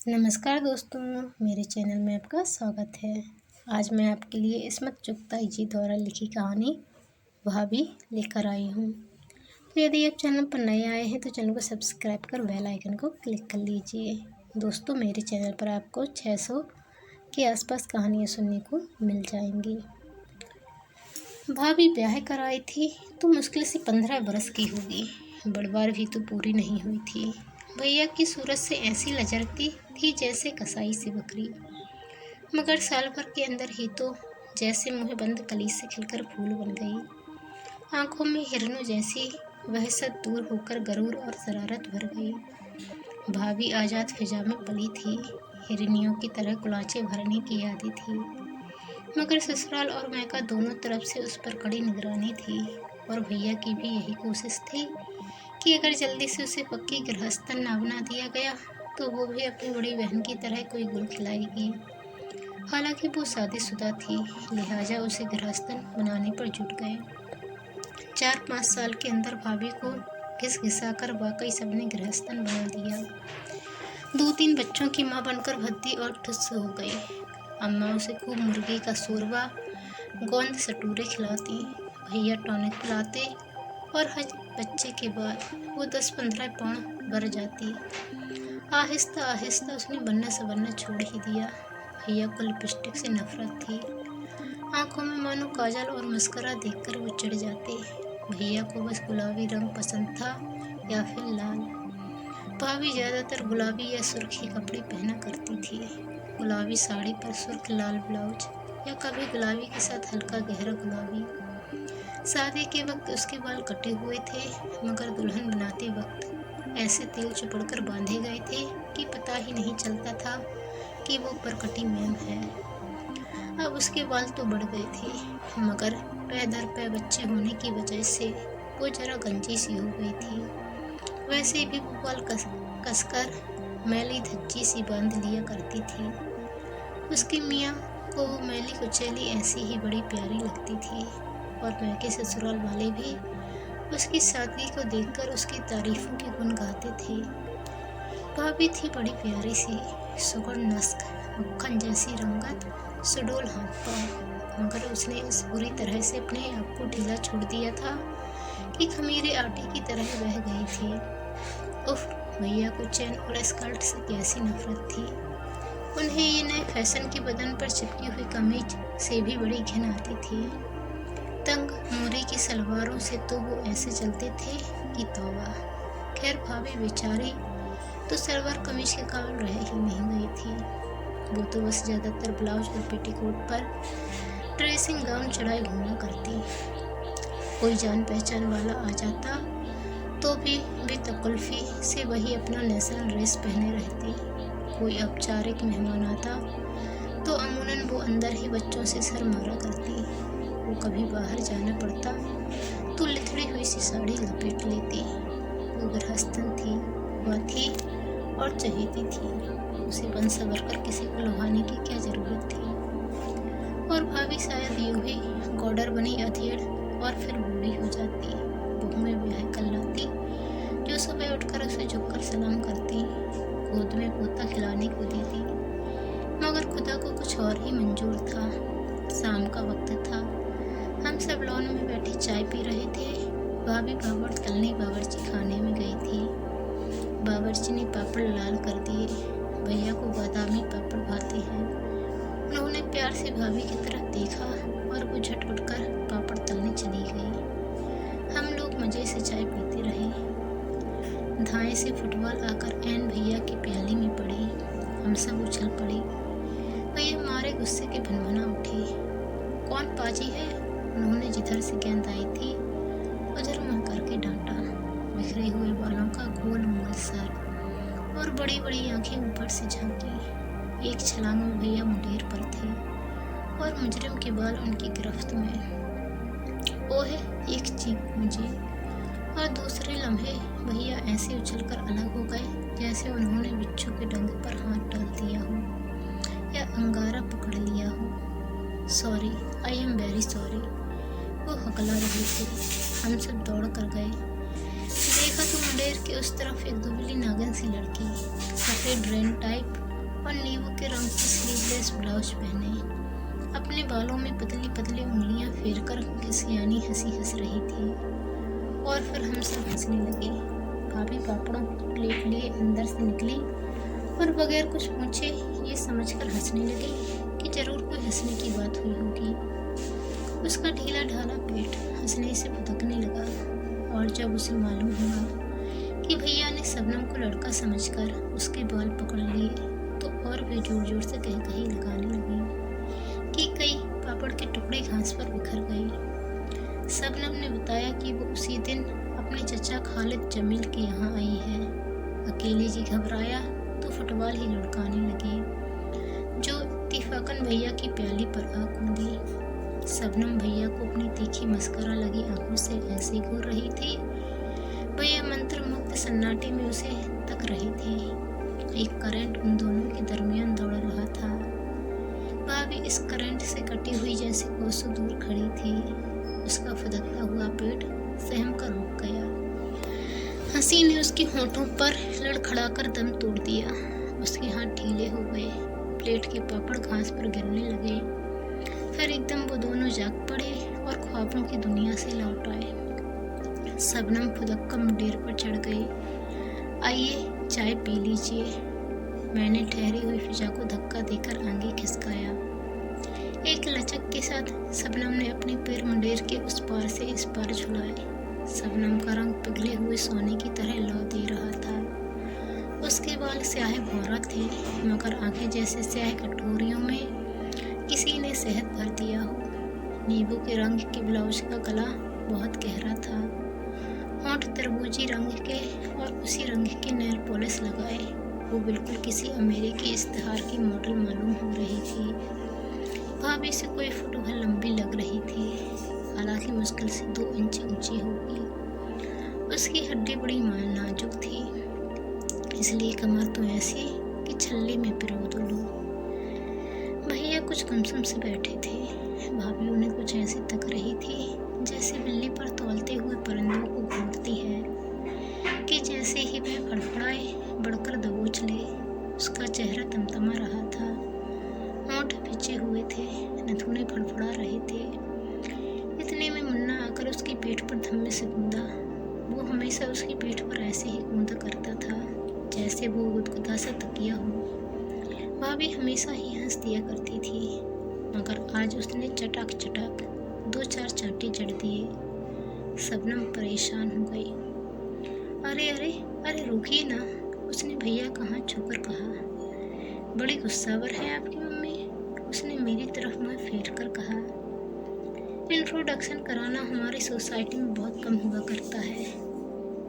नमस्कार दोस्तों, मेरे चैनल में आपका स्वागत है। आज मैं आपके लिए इस्मत चुगताई जी द्वारा लिखी कहानी भाभी लेकर आई हूँ। तो यदि आप चैनल पर नए आए हैं तो चैनल को सब्सक्राइब कर बेल आइकन को क्लिक कर लीजिए। दोस्तों, मेरे चैनल पर आपको 600 के आसपास कहानियाँ सुनने को मिल जाएंगी। भाभी ब्याह कर आई थी तो मुश्किल से 15 बरस की होगी। बड़बार भी तो पूरी नहीं हुई थी। भैया की सूरत से ऐसी लचकती थी जैसे कसाई से बकरी, मगर साल भर के अंदर ही तो जैसे मुँह बंद कली से खिलकर फूल बन गई। आंखों में हिरनों जैसी वहशत दूर होकर गरूर और शरारत भर गई। भाभी आज़ाद फिजा में पली थी, हिरनियों की तरह कुलाचे भरने की आदी थी, मगर ससुराल और मैका दोनों तरफ से उस पर कड़ी निगरानी थी। और भैया की भी यही कोशिश थी कि अगर जल्दी से उसे पक्की गृहस्थन ना बना दिया गया तो वो भी अपनी बड़ी बहन की तरह कोई गुल खिलाएगी। हालांकि वो शादीशुदा थी, लिहाजा उसे गृहस्थन बनाने पर जुट गए। 4-5 साल के अंदर भाभी को घिसा कर वाकई सबने गृहस्थन बना दिया। 2-3 बच्चों की माँ बनकर भद्दी और ठुस हो गई। अम्मा उसे खूब मुर्गी का शोरबा, गोंद सटूरे खिलाती, भैया टॉनिक पिलाते और हर बच्चे के बाद वो 10-15 पाउंड बढ़ जाती। आहिस्ता आहिस्ता उसने बनना संवरना छोड़ ही दिया। भैया को लिपस्टिक से नफरत थी, आंखों में मानो काजल और मस्करा देखकर वो चिढ़ जाते। भैया को बस गुलाबी रंग पसंद था या फिर लाल। भाभी ज़्यादातर गुलाबी या सुर्खी कपड़े पहना करती थी, गुलाबी साड़ी पर सुर्ख लाल ब्लाउज या कभी गुलाबी के साथ हल्का गहरा गुलाबी। शादी के वक्त उसके बाल कटे हुए थे, मगर दुल्हन बनाते वक्त ऐसे तेल चुपड़कर बांधे गए थे कि पता ही नहीं चलता था कि वो परकटी मैम है। अब उसके बाल तो बढ़ गए थे, मगर पै दर पै बच्चे होने की वजह से वो जरा गंजी सी हो गई थी। वैसे भी वो बाल कसकर मैली धज्जी सी बांध लिया करती थी। उसकी मियाँ को वो मैली कुचैली ऐसी ही बड़ी प्यारी लगती थी और मैके ससुराल वाले भी उसकी सादगी को देखकर उसकी तारीफों के गुण गाते थे। भाभी थी बड़ी प्यारी सी, सुगंध नस्क, मक्खन जैसी रंगत, सुडोल हाथ पाँव, मगर उसने इस बुरी तरह से अपने आप को ढीला छोड़ दिया था कि खमीरे आटे की तरह बह गई थी। उफ, भैया को चैन और स्कर्ट से कैसी नफरत थी। उन्हें ये नए फैशन की बदन पर चिपकी हुई कमीज से भी बड़ी घिन आती थी। तंग मोरी की सलवारों से तो वो ऐसे चलते थे कि तौबा। खैर, भाभी बेचारी तो सलवार कमीज के काबिल रह ही नहीं गई थी। वो तो बस ज़्यादातर ब्लाउज और पेटीकोट पर ड्रेसिंग गाउन चढ़ाए घूमा करती। कोई जान पहचान वाला आ जाता तो भी बेतकल्फी से वही अपना नेशनल ड्रेस पहने रहती। कोई औपचारिक मेहमान आता तो अमूमन वो अंदर ही बच्चों से सर मारा करती। वो कभी बाहर जाना पड़ता तो लिथड़ी हुई सी साड़ी लपेट लेती। वो गृहस्थन थी, वह थी और चहेती थी। उसे बन सवर कर किसी को लुभाने की क्या जरूरत थी। और भाभी शायद यूं ही गॉडर बनी अधेड़ और फिर बूढ़ी हो जाती। बहू में ब्याह कर लाती जो सुबह उठकर उसे झुककर सलाम करती, गोद में पोता खिलाने को देती। मगर खुदा को कुछ और ही मंजूर था। शाम का वक्त था, हम सब लॉन में बैठे चाय पी रहे थे। भाभी पापड़ तलने बावर्ची खाने में गई थी। बावर्ची ने पापड़ लाल कर दिए। भैया को बादामी पापड़ भाते हैं। उन्होंने प्यार से भाभी की तरफ देखा और वो झट उठकर पापड़ तलने चली गई। हम लोग मज़े से चाय पीते रहे। धाएं से फुटबॉल आकर ऐन भैया की प्याली में पड़ी। हम सब उछल पड़े। भैया मारे गुस्से के भनभना उठे। कौन पाजी है? उन्होंने जिधर से गेंद आई थी उधर मुँह करके डांटा। बिखरे हुए बालों का गोल मोल सर और बड़ी बड़ी आंखें ऊपर से झांकी। एक छलांग में भैया मुंडेर पर थे और मुजरिम के बाल उनकी गिरफ्त में। ओहे, एक चीख मुझे और दूसरे लम्हे भैया ऐसे उछलकर अलग हो गए जैसे उन्होंने बिच्छू के डंग पर हाथ डाल दिया हो या अंगारा पकड़ लिया हो। Sorry, I am very sorry, वो हकला रही थी। हम सब दौड़ कर गए। देखा तो मुंडेर के उस तरफ एक दुबली नागिन सी लड़की, सफ़ेद ड्रेन टाइप और नींबू के रंग की स्लीवलेस ब्लाउज पहने अपने बालों में पतली पतली उंगलियां फेरकर घिसियानी हंसी हंस रही थी। और फिर हम सब हंसने लगे। भाभी पापड़ों की प्लेट लिए अंदर से निकली और बगैर कुछ पूछे ये समझकर हंसने लगी कि जरूर कोई हंसने की बात हुई होगी। उसका ढीला ढाला पेट हंसने से फुदकने लगा और जब उसे मालूम हुआ कि भैया ने शबनम को लड़का समझकर उसके बाल पकड़ लिए तो और भी जोर जोर से कही कही लगाने लगी कि कई पापड़ के टुकड़े घास पर बिखर गए। शबनम ने बताया कि वो उसी दिन अपने चचा खालिद जमील के यहाँ आई है। अकेले जी घबराया तो फुटबॉल ही लुढ़काने लगे जो इत्तेफाकन भैया की प्याली पर आ कूदी। शबनम भैया को अपनी तीखी मस्करा लगी आंखों से ऐसे घूर रही थी। भैया मंत्र मुक्त सन्नाटे में उसे तक रहे थे। एक करंट उन दोनों के दरमियान दौड़ रहा था। भाभी इस करंट से कटी हुई जैसे कोसों दूर खड़ी थी। उसका फुदकता हुआ पेट सहम कर रुक गया। हंसी ने उसके होठों पर लड़खड़ाकर दम तोड़ दिया। उसके हाथ ढीले हो गए। प्लेट के पापड़ घास पर गिरने लगे। फिर एकदम वो दोनों जाग पड़े और ख्वाबों की दुनिया से लौट आए। शबनम फुदक्का मुंडेर पर चढ़ गई। आइए चाय पी लीजिए। मैंने ठहरी हुई फिजा को धक्का देकर आगे खिसकाया। एक लचक के साथ शबनम ने अपने पैर मुंडेर के उस पार से इस पार झुलाए। शबनम का रंग पिघले हुए सोने की तरह लौ दे रहा था। उसके बाल स्याह भौरा थे मगर आंखें जैसे स्याह कटोरियों में किसी ने शहद भर दिया हो। नींबू के रंग के ब्लाउज का गला बहुत गहरा था। होंठ तरबूजी रंग के और उसी रंग के नेल पॉलिश लगाए वो बिल्कुल किसी अमेरिकी इश्तिहार की मॉडल मालूम हो रही थी। भाभी से कोई फुट भर लंबी लग रही थी। हालांकि मुश्किल से 2 इंच ऊंची होगी। उसकी हड्डी बड़ी नाजुक थी इसलिए कमर तो ऐसी कि छल्ले में पिरो दो लो। भैया कुछ गुमसुम से बैठे थे। भाभी उन्हें कुछ ऐसे तक रही थी जैसे बिल्ली पर तौलते हुए परिंदों को घूरती है कि जैसे ही वह फड़फड़ाए बढ़कर दबोच ले। उसका चेहरा तमतमा रहा था। होंठ भिजे हुए थे। नथुने फड़फड़ा रहे थे। इतने में मुन्ना आकर उसकी पीठ पर धम्मे से कूदा। वो हमेशा उसकी पीठ पर ऐसे ही कूदा करता था जैसे वो गुदगुदा सा तकिया हो। भाभी हमेशा ही हंस दिया करती थी मगर आज उसने चटाक चटाक 2-4 चांटे जड़ दिए। शबनम परेशान हो गई। अरे अरे अरे रुकिए ना, उसने भैया का हाथ छूकर कहा। बड़ी गुस्सावर है आपकी मम्मी, उसने मेरी तरफ मुंह फेर कर कहा। इंट्रोडक्शन कराना हमारी सोसाइटी में बहुत कम हुआ करता है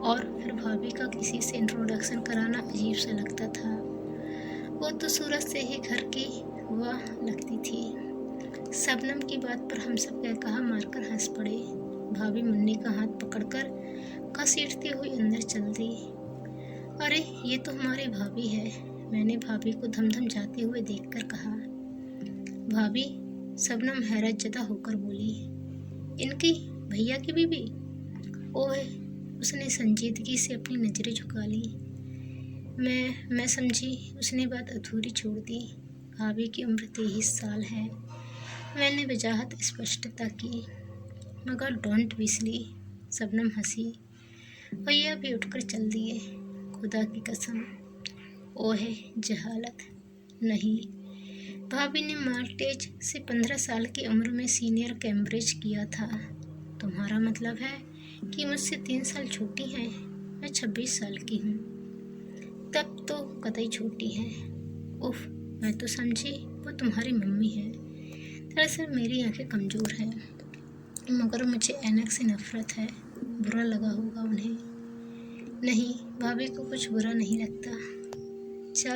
और फिर भाभी का किसी से इंट्रोडक्शन कराना अजीब सा लगता था। वो तो सूरज से ही घर की हुआ लगती थी। शबनम की बात पर हम सब कहा मारकर हंस पड़े। भाभी मुन्नी का हाथ पकड़कर घसीटती हुई अंदर चल दी। अरे ये तो हमारी भाभी है, मैंने भाभी को धमधम जाते हुए देखकर कहा। भाभी? शबनम हैरत जदा होकर बोली। इनकी भैया की बीबी? ओह, उसने संजीदगी से अपनी नजरें झुका ली। मैं समझी। उसने बात अधूरी छोड़ दी। भाभी की उम्र 23 साल है। मैंने वजाहत स्पष्टता की। मगर डोंट बी सिली। शबनम हंसी। भैया भी उठकर चल दिए। खुदा की कसम। ओह जहालत। नहीं, भाभी ने मार्टेज से 15 साल की उम्र में सीनियर कैम्ब्रिज किया था। तुम्हारा मतलब है कि मुझसे 3 साल छोटी हैं। मैं 26 साल की हूँ। तब तो कतई छोटी है। उफ, मैं तो समझी वो तुम्हारी मम्मी है। दरअसल मेरी आंखें कमज़ोर हैं मगर मुझे ऐनक से नफरत है। बुरा लगा होगा उन्हें। नहीं, भाभी को कुछ बुरा नहीं लगता। जा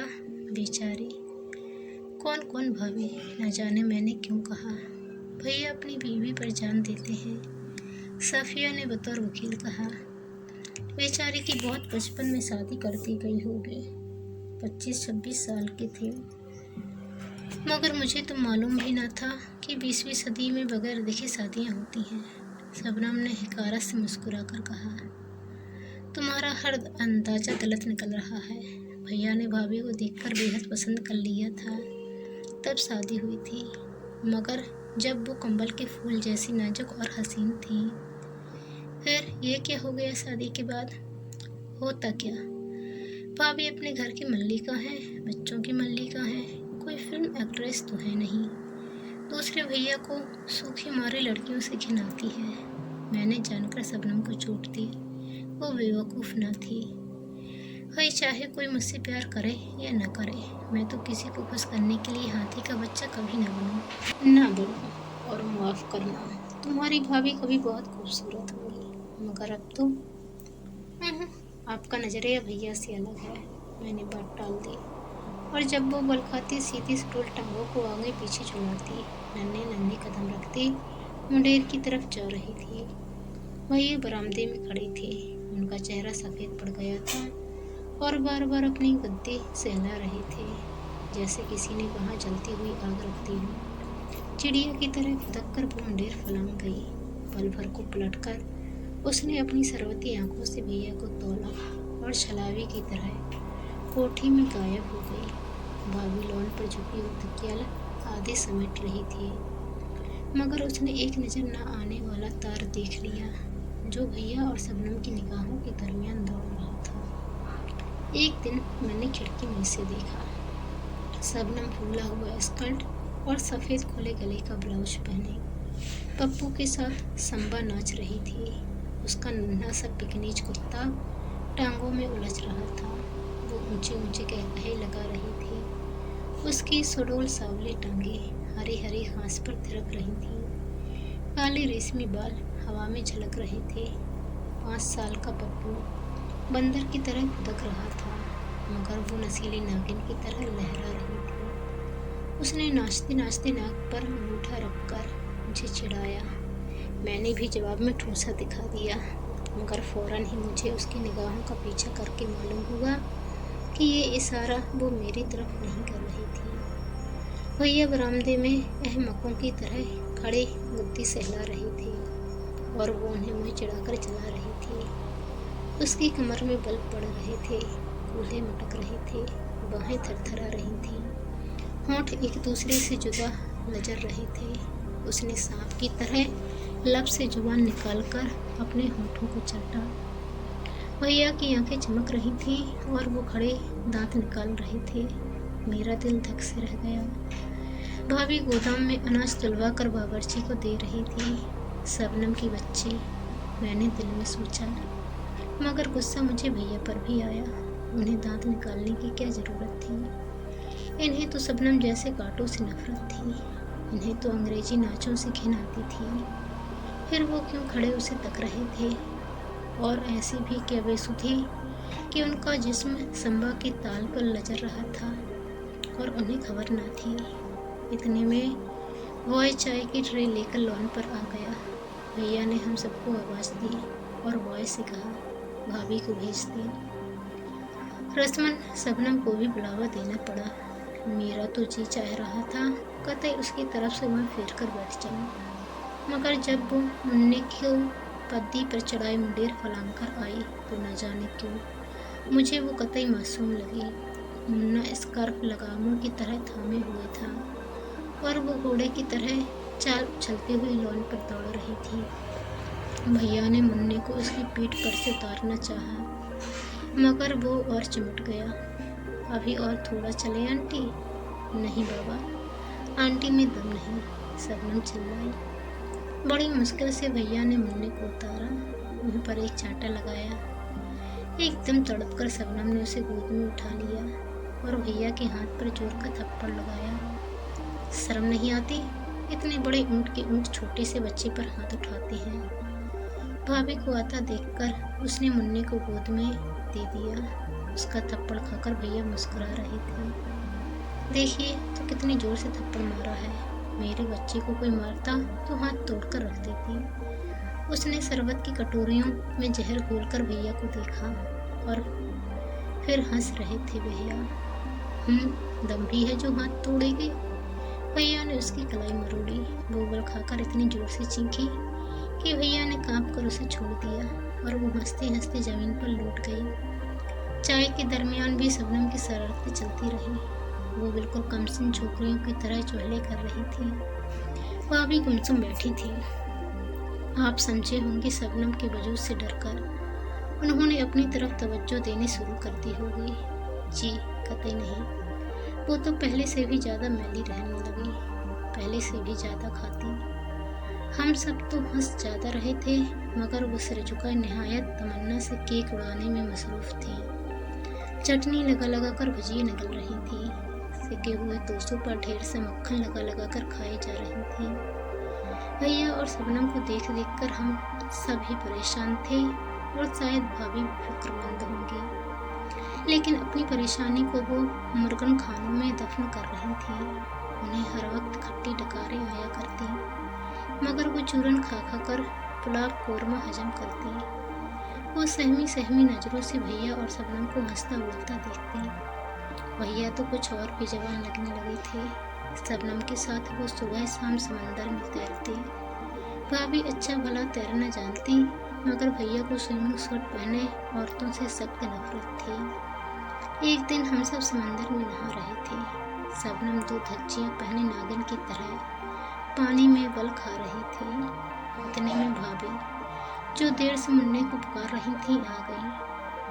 बेचारी। कौन कौन भाभी? न जाने मैंने क्यों कहा। भैया अपनी बीवी पर जान देते हैं, सफिया ने बतौर वकील कहा। बेचारी की बहुत बचपन में शादी कर दी गई होगी। 25-26 साल के थे। मगर मुझे तो मालूम भी न था कि 20वीं सदी में बगैर देखे शादियां होती हैं। शबनम ने हिकारत से मुस्कुरा कर कहा। तुम्हारा हर अंदाजा गलत निकल रहा है। भैया ने भाभी को देखकर बेहद पसंद कर लिया था। तब शादी हुई थी, मगर जब वो कंबल के फूल जैसी नाजुक और हसीन थी। फिर ये क्या हो गया शादी के बाद? होता क्या? भाभी अपने घर की मल्लिका है, बच्चों की मल्लिका है, कोई फिल्म एक्ट्रेस तो है नहीं। दूसरे भैया को सूखी मारे लड़कियों से घिन आती है। मैंने जानकर शबनम को चोट दी, वो बेवकूफ़ न थी। भाई चाहे कोई मुझसे प्यार करे या न करे, मैं तो किसी को खुश करने के लिए हाथी का बच्चा कभी न बनूं, ना बनूं। और माफ़ करना, तुम्हारी भाभी कभी बहुत खूबसूरत होगी, मगर अब तो आपका नजरिया भैया से अलग है। मैंने बात टाल दी, और जब वो बल खाती सीधी स्टूल टांगों को आगे पीछे झुलाती, नन्हे नन्हे कदम रखती मुंडेर की तरफ जा रही थी। भैया बरामदे में खड़े थे, उनका चेहरा सफ़ेद पड़ गया था और बार बार अपनी गद्दी सहला रहे थे, जैसे किसी ने वहाँ जलती हुई आग रख दी हो। चिड़िया की तरह फुदक कर वो मुंडेर फलांग गई। पल भर को पलटकर उसने अपनी सरवती आंखों से भैया को तौला और छलावी की तरह कोठी में गायब हो गई। भाभी लॉन पर झुकी हुई तकिया आधे समेट रही थी, मगर उसने एक नज़र न आने वाला तार देख लिया, जो भैया और शबनम की निगाहों के दरमियान दौड़ रहा था। एक दिन मैंने खिड़की में से देखा, शबनम फूला हुआ स्कर्ट और सफ़ेद खुले गले का ब्लाउज पहने पप्पू के साथ संबा नाच रही थी। उसका नन्हा सा पिकनीज कुत्ता टांगों में उलझ रहा था। वो ऊंचे ऊंचे कह लगा रही थी। उसकी सुडौल सांवली टांगें हरी हरी घास पर थिरक रही थीं। काले रेशमी बाल हवा में झलक रहे थे। 5 साल का पप्पू बंदर की तरह खुदक रहा था, मगर वो नसीली नागिन की तरह लहरा रही थी। उसने नाचते नाचते नाक पर अंगूठा रखकर मुझे चिढ़ाया। मैंने भी जवाब में ठूसा दिखा दिया, मगर फौरन ही मुझे उसकी निगाहों का पीछा करके मालूम हुआ कि ये इशारा वो मेरी तरफ नहीं कर रही थी। भैया बरामदे में अहमकों की तरह खड़े गुद्दी सहला रहे थे और वो उन्हें मुँह चिढ़ाकर चला रही थी। उसकी कमर में बल पड़ रहे थे, कूल्हे मटक रहे थे, बाहें थरथरा रही थीं, होंठ एक दूसरे से जुदा नजर रहे थे। उसने सांप की तरह लब से जुबान निकालकर अपने होठों को चाटा। भैया की आंखें चमक रही थीं और वो खड़े दांत निकाल रहे थे। मेरा दिल धक से रह गया। भाभी गोदाम में अनाज तुलवा कर बावर्ची को दे रही थी। शबनम की बच्ची, मैंने दिल में सोचा, मगर गुस्सा मुझे भैया पर भी आया। उन्हें दांत निकालने की क्या ज़रूरत थी? इन्हें तो शबनम जैसे कांटों से नफरत थी। इन्हें तो अंग्रेजी नाचों से घिन आती थी। फिर वो क्यों खड़े उसे तक रहे थे? और ऐसी भी क्या बेसुधी कि उनका जिस्म संबा की ताल पर लचर रहा था और उन्हें खबर न थी। इतने में बॉय चाय की ट्रे लेकर लॉन पर आ गया। भैया ने हम सबको आवाज़ दी और बॉय से कहा, भाभी को भेज दे। रस्मन शबनम को भी बुलावा देना पड़ा। मेरा तो जी चाह रहा था कतई उसकी तरफ से वह फेर कर बैठ जाऊं, मगर जब वो मुन्ने को पद्दी पर चढ़ाए मुंडेर फलांग कर आई तो न जाने क्यों मुझे वो कतई मासूम लगी। मुन्ना स्कार्फ लगामों की तरह थामे हुए था और वो घोड़े की तरह चाल उछलते हुए लॉन पर दौड़ रही थी। भैया ने मुन्ने को उसकी पीठ पर से उतारना चाहा, मगर वो और चिमट गया। अभी और थोड़ा चले आंटी? नहीं बाबा, आंटी में दम नहीं, शबनम चिल्लाई। बड़ी मुश्किल से भैया ने मुन्ने को उतारा, मुंह पर एक चांटा लगाया। एकदम तड़प कर शबनम ने उसे गोद में उठा लिया और भैया के हाथ पर जोर का थप्पड़ लगाया। शर्म नहीं आती? इतने बड़े ऊंट के ऊंट छोटे से बच्चे पर हाथ उठाते हैं। भाभी को आता देखकर उसने मुन्ने को गोद में दे दिया। उसका थप्पड़ खाकर भैया मुस्कुरा रहे थे। देखिए तो कितनी जोर से थप्पड़ मारा है। मेरे बच्चे को कोई मारता तो हाथ तोड़कर रख देती। उसने शरबत की कटोरियों में जहर घोलकर भैया को देखा और फिर हंस रहे थे भैया। दम भी है जो हाथ तोड़ेगी। भैया ने उसकी कलाई मरोड़ी। वो उबल खाकर इतनी जोर से चीखी कि भैया ने कांप कर उसे छोड़ दिया और वो हंसते हंसते जमीन पर लौट गई। चाय के दरमियान भी शबनम की शरारतें चलती रही। वो बिल्कुल कमसिन छोकरियों की तरह चुहले कर रही थी। वह भी गुमसुम बैठी थी। आप समझे होंगे शबनम के वजूद से डरकर उन्होंने अपनी तरफ तवज्जो देनी शुरू कर दी होगी। जी कतई नहीं, वो तो पहले से भी ज़्यादा मैली रहने लगी, पहले से भी ज़्यादा खाती। हम सब तो हंस ज़्यादा रहे थे, मगर वो सिर झुकाए निहायत तमन्ना से केक उड़ाने में मसरूफ़ थी। चटनी लगा लगा कर भजिए निकल रही थी। सिके हुए तोशों पर ढेर से मक्खन लगा लगा कर खाई जा रही थी। भैया और शबनम को देख देख कर हम सभी परेशान थे और शायद भाभी भी फिक्रमंद होंगी, लेकिन अपनी परेशानी को वो मुर्गन खानों में दफन कर रही थी। उन्हें हर वक्त खट्टी डकारें आया करती, मगर वो चूरन खा खा कर पुलाव कोरमा हजम करती। वो सहमी सहमी नज़रों से भैया और शबनम को हंसता उड़ता देखती। भैया तो कुछ और भी जवान लगने लगे थे। शबनम के साथ वो सुबह शाम समंदर में तैरते। भाभी अच्छा भला तैरना जानती, मगर भैया को स्विमिंग सूट पहने औरतों से सख्त नफरत थी। एक दिन हम सब समंदर में नहा रहे थे। शबनम 2 धज्जियाँ पहने नागिन की तरह पानी में बल खा रही थी। इतने में भाभी, जो देर से मुन्ने को पुकार रही थी, आ गई।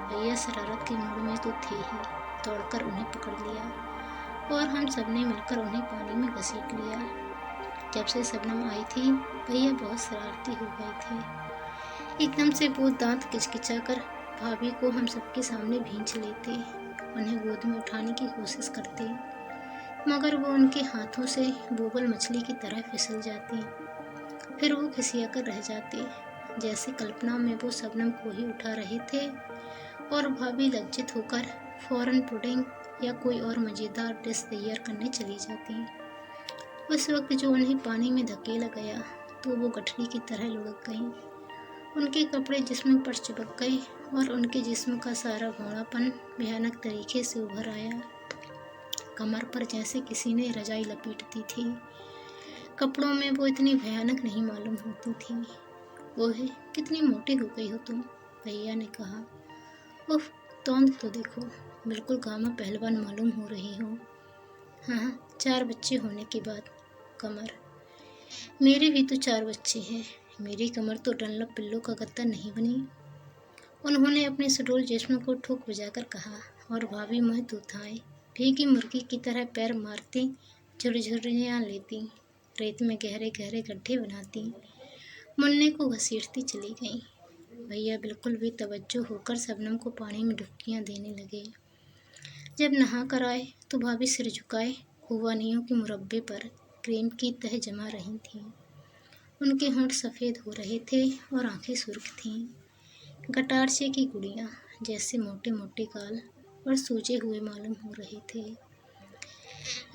भैया शरारत के मूड में तो थे ही, दौड़कर उन्हें पकड़ लिया और हम सबने मिलकर उन्हें पानी में घसीट लिया। जब से शबनम आई थी, भैया बहुत शरारती हो गए थे। एकदम से वो दांत किचकिचा कर भाभी को हम सबके सामने भींच लेते, उन्हें गोद में उठाने की कोशिश करते, मगर वो उनके हाथों से बोगल मछली की तरह फिसल जाती। फिर वो खिसिया कर रह जाते, जैसे कल्पना में वो शबनम को ही उठा रहे थे, और भाभी लज्जित होकर फौरन पुडिंग या कोई और मज़ेदार डिश तैयार करने चली जाती। उस वक्त जो उन्हें पानी में धकेला गया तो वो गठरी की तरह लुढ़क गईं। उनके कपड़े जिस्म पर चिपक गए और उनके जिस्म का सारा घोड़ापन भयानक तरीके से उभर आया। कमर पर जैसे किसी ने रजाई लपेट दी थी। कपड़ों में वो इतनी भयानक नहीं मालूम होती थी। वो है, कितनी मोटी हो गई हो तुम, भैया ने कहा। उफ, तौंद तो देखो, बिल्कुल गामा पहलवान मालूम हो रही हो। हाँ, 4 बच्चे होने के बाद कमर। मेरे भी तो 4 बच्चे हैं, मेरी कमर तो डनलप पिल्लों का गद्दा नहीं बनी। उन्होंने अपने सुडौल जिस्म को ठोक बजाकर कहा, और भाभी मुँह दुथाए भीगी मुर्गी की तरह पैर मारती, झुरझुरियाँ लेती, रेत में गहरे गहरे गड्ढे बनाती, मुन्ने को घसीटती चली गईं। भैया बिल्कुल बेतवज्जो होकर शबनम को पानी में डुबकियाँ देने लगे। जब नहा कर आए तो भाभी सिर झुकाए खुबानियों के मुरब्बे पर क्रीम की तह जमा रही थीं। उनके होंठ सफ़ेद हो रहे थे और आंखें सुर्ख थीं। गटारचे की गुड़ियाँ जैसे मोटे मोटे गाल और सूजे हुए मालूम हो रहे थे।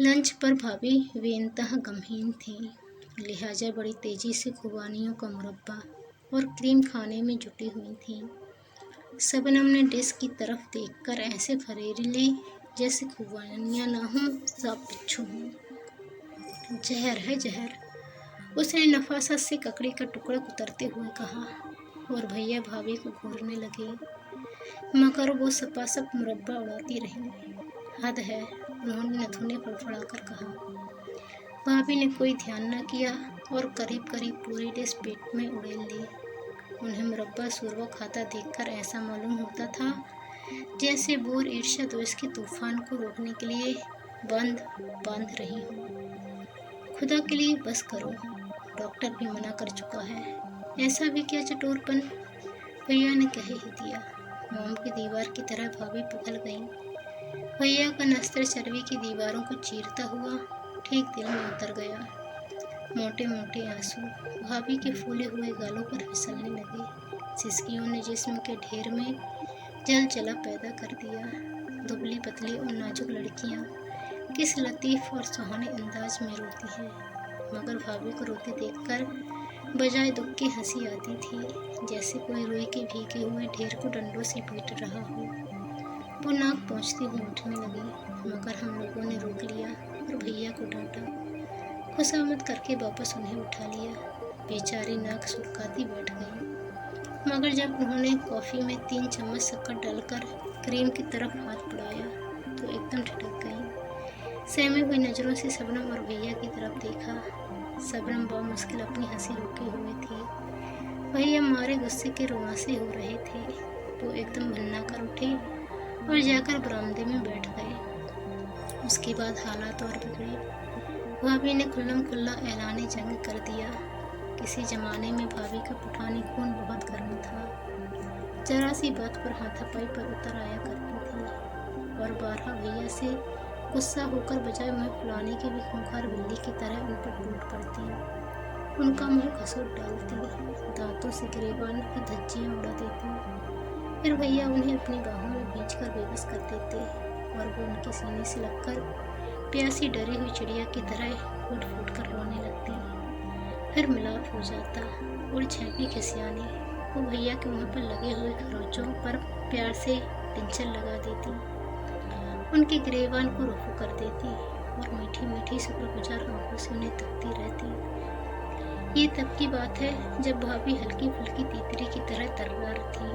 लंच पर भाभी बेइंतहा गमगीन थीं, लिहाजा बड़ी तेज़ी से खुबानियों का मुरब्बा और क्रीम खाने में जुटी हुई थीं। शबनम ने डिश की तरफ देखकर ऐसे फरेरी ली जैसे खुबानियाँ ना हों, सांप बिच्छू हों। जहर है जहर, उसने नफासत से ककड़ी का टुकड़ा कुतरते हुए कहा, और भैया भाभी को घूरने लगे, मगर वो सपासप मुरब्बा उड़ाती रही। हद है, उन्होंने नथुने फड़फड़ाकर कहा। भाभी ने कोई ध्यान न किया और करीब करीब पूरी डिश पेट में उड़ेल ली। उन्हें मुरब्बा शोरबा खाता देखकर ऐसा मालूम होता था जैसे बोर ईर्ष्या द्वेष के तूफान को रोकने के लिए बांध रही हो। खुदा के लिए बस करो, डॉक्टर भी मना कर चुका है। ऐसा भी क्या चटोरपन, भैया ने कह ही दिया। मोम की दीवार की तरह भाभी पिघल गईं। भैया का नस्तर चर्बी की दीवारों को चीरता हुआ ठीक दिल में उतर गया। मोटे मोटे आंसू भाभी के फूले हुए गालों पर फिसलने लगे। सिसकियों ने जिस्म के ढेर में जल जला पैदा कर दिया। दुबली पतली और नाजुक लड़कियां किस लतीफ़ और सुहाने अंदाज में रोती हैं, मगर भाभी को रोते देखकर बजाय दुख की हंसी आती थी, जैसे कोई रुई के भीगे हुए ढेर को डंडों से पीट रहा हो। वो नाक पहुँचती हुई उठने लगी, मगर हम लोगों ने रोक लिया और भैया को डांटा। खुशामद करके वापस उन्हें उठा लिया। बेचारी नाक सुटकाती बैठ गई, मगर जब उन्होंने कॉफ़ी में 3 चम्मच शक्कर डालकर क्रीम की तरफ हाथ बढ़ाया तो एकदम ठिठक गई। सहमी हुई नज़रों से शबनम और भैया की तरफ देखा। शबनम बामुश्किल अपनी हंसी रोके हुए थी। भैया मारे गुस्से के रुआंसे हो रहे थे। वो एकदम भन्ना कर उठे और जाकर बरामदे में बैठ गए। उसके बाद हालात और बिगड़े। भाभी ने खुल्लम खुल्ला ऐलान जंग कर दिया। किसी जमाने में भाभी का पुठानी खून बहुत गर्म था। जरा सी बात पर हाथापाई पर उतर आया करती थी और बारहा भैया से गुस्सा होकर बजाय मुँह फुलाने के भी खूंखार बिल्ली की तरह उन पर टूट पड़ती। उनका मुँह खसोट डालती, दांतों से गिरेबान की धज्जियाँ उड़ा देती। फिर भैया उन्हें अपनी बाहों में खींचकर बेबस कर देते और वो उनके सीने से लगकर प्यासी डरी हुई चिड़िया की तरह फूट फूट कर रोने लगती। फिर मिलाप हो जाता और छेपी खिसियानी वो भैया के मुंह पर लगे हुए खरोचों पर प्यार से टिंचर लगा देती, उनके गिरेबान को रफू कर देती और मीठी मीठी शुक्रगुजार आंखों से उन्हें तकती रहती। ये तब की बात है जब भाभी हल्की फुल्की तीतरी की तरह तर्रार थी,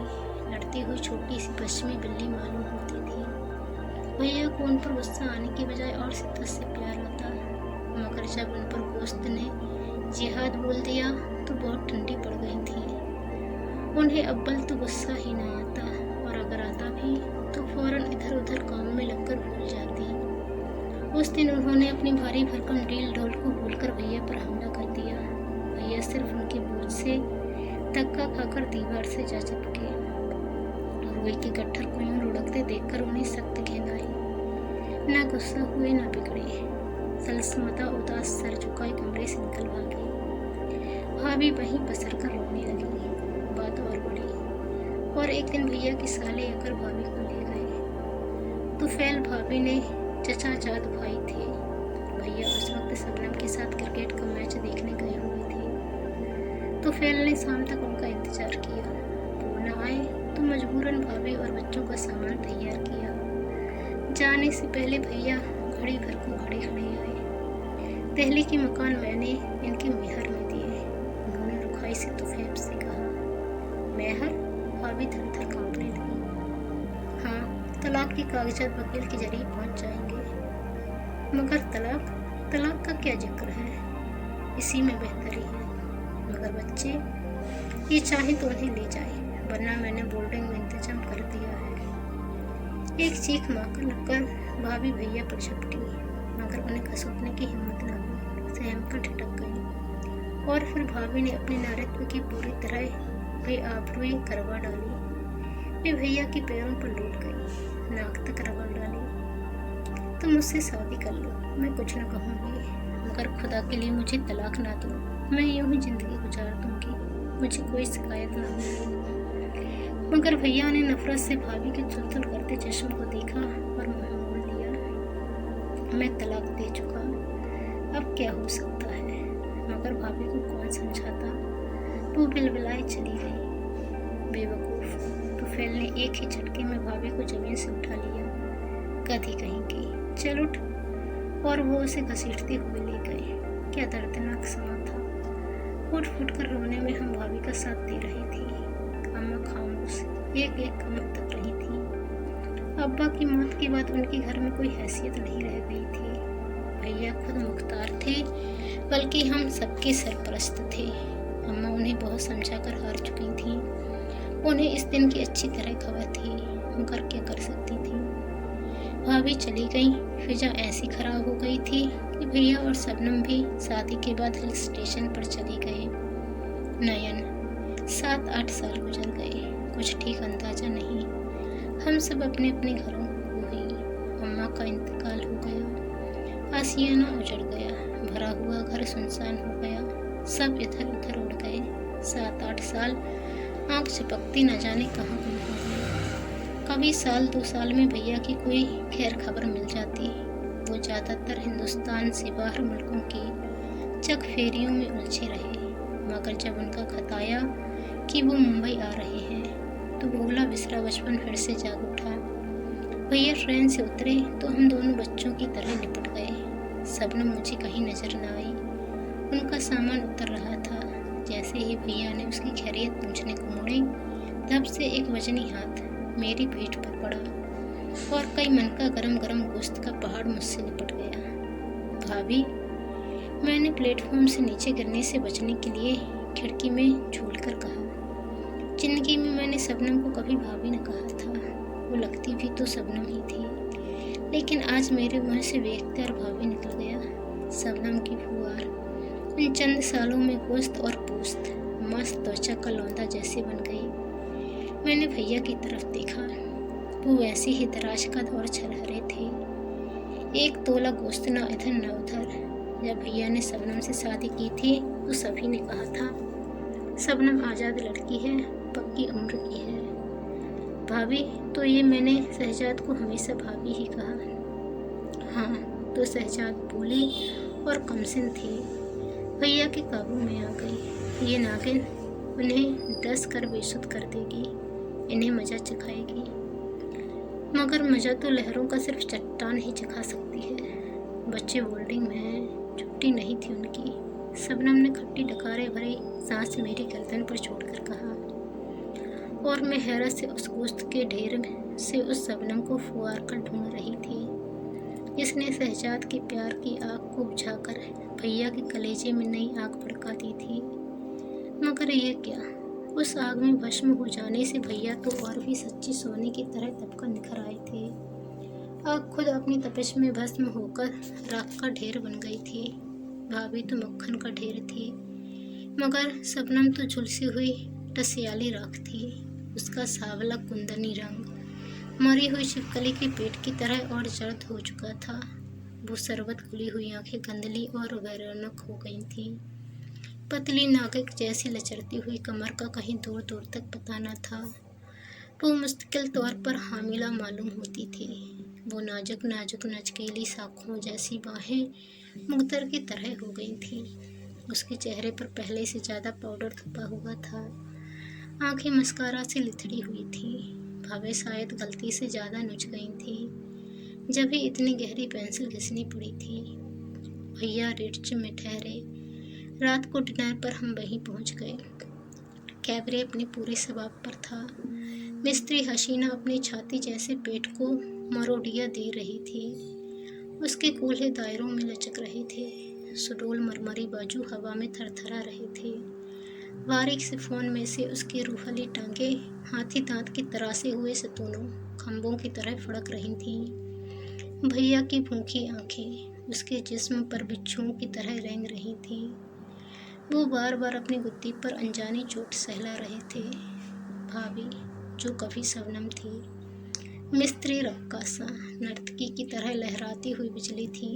लड़ती हुई छोटी सी पश्चिमी बिल्ली मालूम होती थी। भैया को उन पर गुस्सा आने के बजाय और शिद्दत से प्यार आता, मगर जब उन पर गोश्त ने जिहाद बोल दिया तो बहुत ठंडी पड़ गई थी। उन्हें अव्वल तो गुस्सा ही न आता और अगर आता भी तो फौरन इधर उधर काम में लगकर भूल जाती। उस दिन उन्होंने अपनी भारी भरकम डील ढोल को भूलकर भैया पर हमला कर दिया। भैया सिर्फ उनके बोझ से धक्का खाकर दीवार से जा चिपके। रुई के गट्ठर को यूं लुढ़कते देखकर उन्हें सख्त घिन आई। ना गुस्सा हुए ना बिगड़े, सलसमता उदास सर झुकाए कमरे से निकल भागी। भाभी वहीं पसर कर रोने लगी। बात और बढ़ी और एक दिन भैया के साले आकर भाभी को ले गए। तुफैल भाभी ने चचा जाद भाई थे। भैया उस वक्त शबनम के साथ क्रिकेट का मैच देखने गए हुए थे। तुफैल ने शाम तक उनका इंतजार किया। वो न आए तो मजबूरन भाभी और बच्चों का सामान तैयार किया। जाने से पहले भैया घड़ी भर को खड़े खड़े आए। दहली के मकान मैंने इनके मेहर में दिए। उन्होंने रुखाई से तुफैल से कहा। मेहर? भाभी थर थर कांपने लगी। हाँ, तलाक के कागजात वकील के जरिए पहुंच जाएंगे। मगर तलाक का क्या जिक्र है? इसी में बेहतरी है। मगर बच्चे, ये चाहे तो उन्हें ले जाए, वरना मैंने बोर्डिंग में इंतजाम कर दिया है। एक चीख मारकर लगकर भाभी भैया पर झपटी, मगर उन्हें घसीटने की हिम्मत न हुई। सहम कर ठिठक गई और फिर भाभी ने अपने नारित्व की पूरी तरह बेआबरूई करवा डाली। वे भैया के पैरों पर लौट गई, नाक तक रगड़ डाली। तुम मुझसे शादी कर लो, मैं कुछ न कहूँगी, मगर खुदा के लिए मुझे तलाक ना दो। मैं यूं ही जिंदगी गुजार दूंगी, मुझे कोई शिकायत ना होगी। मगर भैया ने नफरत से भाभी के चुलचुल करते चश्म को देखा और मुंह मोड़ लिया। मैं तलाक दे चुका, अब क्या हो सकता है? मगर भाभी को कौन समझाता? वो बिलबिलाए चली गई। बेवकूफ, तुफैल ने एक ही झटके में भाभी को जमीन से उठा लिया। गधी कहीं की, चल उठ। और वो उसे घसीटते हुए ले गए। क्या दर्दनाक समा था। फूट फूट कर रोने में हम भाभी का साथ दे रही थी। अम्मा खामोश एक एक कमर तक रही थी। अब्बा की मौत के बाद उनके घर में कोई हैसियत नहीं रह गई थी। भैया खुद मुख्तार थे, बल्कि हम सबके सरपरस्त थे। अम्मा उन्हें बहुत समझा कर हार चुकी थीं। उन्हें इस दिन की अच्छी तरह खबर थी, मगर क्या कर सकती थी। भाभी चली गई। फिजा ऐसी खराब हो गई थी कि भैया और शबनम भी शादी के बाद हिल स्टेशन पर चले गए। नयन 7-8 साल गुजर गए, कुछ ठीक अंदाजा नहीं। हम सब अपने अपने घरों को हुई। अम्मा का इंतकाल हो गया, आसियाना उजड़ गया, भरा हुआ घर सुनसान हो गया, सब इधर उधर उड़ गए। 7-8 साल आँख झपकती न जाने कहाँ गुम हो गई। कभी साल 2 साल में भैया की कोई खैर खबर मिल जाती। वो ज़्यादातर हिंदुस्तान से बाहर मुल्कों की चक फेरियों में उलझे रहे। मगर जब उनका खत आया कि वो मुंबई आ रहे हैं तो भूला बिसरा बचपन फिर से जाग उठा। भैया ट्रेन से उतरे तो हम दोनों बच्चों की तरह लिपट गए। शबनम मुझे कहीं नजर न आई। उनका सामान उतर रहा था। जैसे ही भैया ने उसकी खैरियत पूछने को मुड़े, तब से एक वजनी हाथ मेरी पीठ पर पड़ा और कई मन का गरम गरम गोश्त का पहाड़ मुझसे निपट गया। भाभी, मैंने प्लेटफॉर्म से नीचे गिरने से बचने के लिए खिड़की में झूलकर कहा। जिंदगी में मैंने शबनम को कभी भाभी न कहा था, वो लगती भी तो शबनम ही थी, लेकिन आज मेरे मुंह से बेख्तियार भाभी निकल गया। शबनम की फुआर इन चंद सालों में गोश्त और पोस्त मस्त त्वचा का लौंदा जैसे बन गई। मैंने भैया की तरफ देखा, वो वैसे ही दराज का दौर छरहरे थे, एक तोला गोश्त न इधर न उधर। जब भैया ने शबनम से शादी की थी तो सभी ने कहा था शबनम आज़ाद लड़की है, पक्की उम्र की है। भाभी, तो ये मैंने शहजाद को हमेशा भाभी ही कहा। हाँ, तो शहजाद बोली और कमसिन थी, भैया के काबू में आ गई। ये नागिन उन्हें डस कर बेसुध कर देगी, इन्हें मज़ा चखाएगी। मगर मज़ा तो लहरों का सिर्फ चट्टान ही चखा सकती है। बच्चे बोर्डिंग में हैं, छुट्टी नहीं थी उनकी। शबनम ने खट्टी डकारे भरी सांस मेरी गर्दन पर छोड़कर कहा, और मैं हैरत से उस गोश्त के ढेर से उस शबनम को फुआर कर ढूंढ रही थी, जिसने शहजाद के प्यार की आग को बुझाकर भैया के कलेजे में नई आग भड़का दी थी। मगर ये क्या, उस आग में भस्म हो जाने से भैया तो और भी सच्ची सोने की तरह दबकर निखर आए थे। आग खुद अपनी तपिश में भस्म होकर राख का ढेर बन गई थी। भाभी तो मक्खन का ढेर थी, मगर शबनम तो झुलसी हुई टसियाली राख थी। उसका सावला कुंदनी रंग मरी हुई छिपकली के पेट की तरह और जर्द हो चुका था। वो शरबत खुली हुई आंखें गंदली और वैरानक हो गई थीं। पतली नागिक जैसी लचरती हुई कमर का कहीं दूर दूर तक पता न था। वो मुस्तकिल तौर पर हामिला मालूम होती थी। वो नाजुक नाजुक नचकेली शाखों जैसी बाहें मुग्दर की तरह हो गई थी। उसके चेहरे पर पहले से ज़्यादा पाउडर थपा हुआ था, आंखें मस्कारा से लिथड़ी हुई थी। भावें शायद गलती से ज़्यादा नुच गई थी, जब ही इतनी गहरी पेंसिल घिसनी पड़ी थी। भैया रिट्ज में ठहरे। रात को डिनर पर हम वहीं पहुंच गए। कैबरे अपने पूरे सबाब पर था। मिस्त्री हसीना अपनी छाती जैसे पेट को मरोड़िया दे रही थी। उसके कूल्हे दायरों में लचक रहे थे। सुडोल मरमरी बाजू हवा में थरथरा रहे थे। बारीक सिफोन में से उसकी रूहली टांगे हाथी दांत के तरासे हुए सतूनों खंभों की तरह फड़क रही थीं। भैया की भूखी आंखें उसके जिस्म पर बिच्छुओं की तरह रेंग रही थीं। वो बार बार अपनी गुत्ती पर अनजानी चोट सहला रहे थे। भाभी, जो कभी शबनम थी, मिस्त्री रक्कासा नर्तकी की तरह लहराती हुई बिजली थी,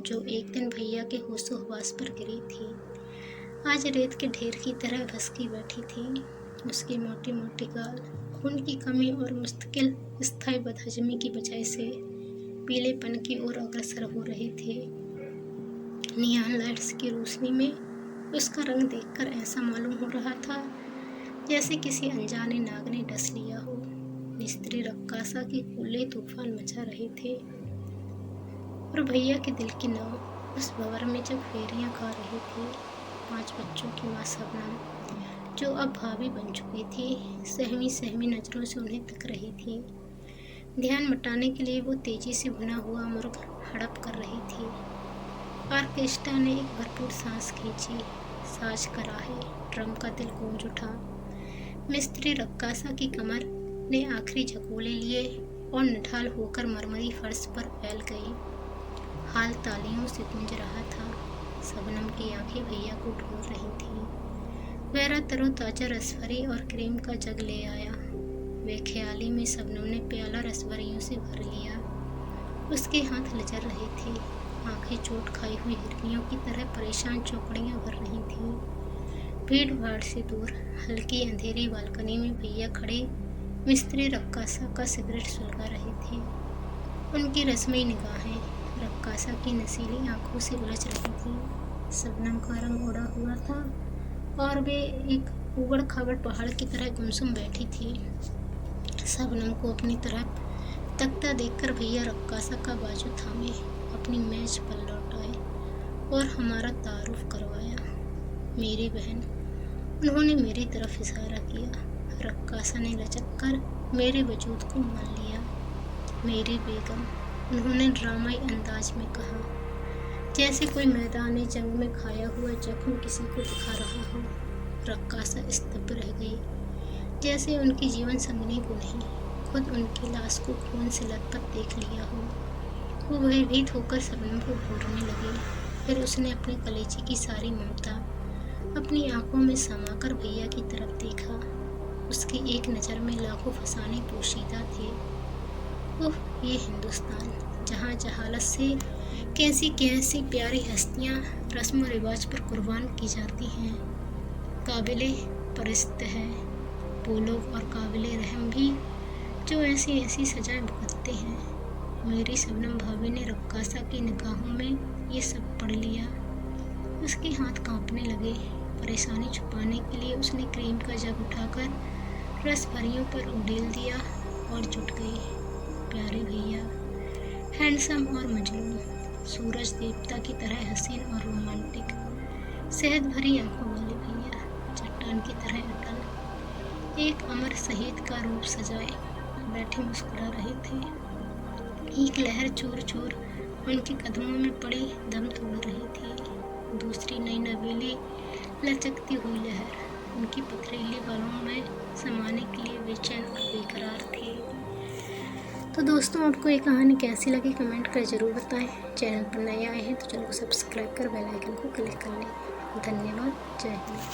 जो एक दिन भैया के होशो हवास पर गिरी थी, आज रेत के ढेर की तरह धसकी बैठी थी। उसकी मोटी मोटी गाल खून की कमी और मुस्तकिल स्थायी बदहजमी की वजह से पीलेपन की ओर अग्रसर हो रहे थे। नियॉन लाइट्स की रोशनी में उसका रंग देखकर ऐसा मालूम हो रहा था जैसे किसी अनजाने नाग ने डस लिया हो। मिस्त्री रक्कासा के कूले तूफान मचा रहे थे और भैया के दिल की नाव उस भंवर में जब फेरियां खा रही थी। 5 बच्चों की माँ शबनम, जो अब भाभी बन चुकी थी, सहमी सहमी नजरों से उन्हें तक रही थी। ध्यान मटाने के लिए वो तेजी से भुना हुआ मुर्ग हड़प कर रही थी। ऑर्केस्ट्रा ने एक भरपूर सांस खींची। साज कराहे, ड्रम का दिल गूंज उठा। मिस्त्री रक्कासा की कमर ने आखिरी झकोले लिए और निढाल होकर मरमरी फर्श पर फैल गई। हाल तालियों से गूंज रहा था। शबनम की आंखें भैया को ढूंढ रही थीं। वैरा तरोताजा रसभरी और क्रीम का जग ले आया। वे ख्याली में शबनम ने प्याला रसभरियों से भर लिया। उसके हाथ लचर रहे थे। आंखें चोट खाई हुई हिरनियों की तरह परेशान चौकड़ियां भर रही थीं। भीड़ भाड़ से दूर हल्की अंधेरी बालकनी में भैया खड़े मिस्त्री रक्कासा का सिगरेट सुलगा रहे थे। उनकी रस्मी निगाहें रक्कासा की नसीली आंखों से उलझ रही थी। शबनम का रंग उड़ा हुआ था और वे एक उबड़ खाबड़ पहाड़ की तरह गुमसुम बैठी थी। शबनम को अपनी तरफ तकता देखकर भैया रक्कासा का बाजू थामे अपनी मेज पर लौटाए और हमारा तारुफ करवाया। मेरी बहन, उन्होंने मेरी तरफ इशारा किया। रक्कासा ने लचक कर मेरे वजूद को मान लिया। मेरी बेगम, उन्होंने ड्रामाई अंदाज में कहा, जैसे कोई मैदान जंग में खाया हुआ जख्म किसी को दिखा रहा हो। रक्कासा स्तब्ध रह गई, जैसे उनकी जीवन संगिनी को नहीं, खुद उनकी लाश को खून से लथपथ देख लिया हो। वो भयभीत होकर शबनम को घूरने लगी। फिर उसने अपने कलेजे की सारी ममता अपनी आंखों में समाकर भैया की तरफ देखा। उसकी एक नज़र में लाखों फसाने पोशीदा थे। ओह, ये हिंदुस्तान, जहाँ जहालत से कैसी कैसी प्यारी हस्तियाँ रस्म रिवाज पर कुर्बान की जाती हैं। काबिले परस्त है वो लोग और काबिले रहम भी जो ऐसी ऐसी सजाएं भुगतते हैं। मेरी शबनम भाभी ने रक्कासा की निगाहों में ये सब पढ़ लिया। उसके हाथ कांपने लगे। परेशानी छुपाने के लिए उसने क्रीम का जग उठाकर रस भरियों पर उड़ेल दिया और जुट गई। प्यारे भैया, हैंडसम और मजनून, सूरज देवता की तरह हसीन और रोमांटिक, सेहत भरी आंखों वाले भैया, चट्टान की तरह अटल, एक अमर शहीद का रूप सजाए बैठे मुस्कुरा रहे थे। एक लहर चूर चूर उनके कदमों में पड़ी दम तोड़ रही थी। दूसरी नई नवेली लचकती हुई लहर उनकी पथरीली बालों में समाने के लिए बेचैन और बेकरार थी। तो दोस्तों, आपको ये कहानी कैसी लगी कमेंट कर ज़रूर बताएं। चैनल पर नए आए हैं तो चैनल को सब्सक्राइब कर बेल आइकन को क्लिक कर लें। धन्यवाद। जय हिंद।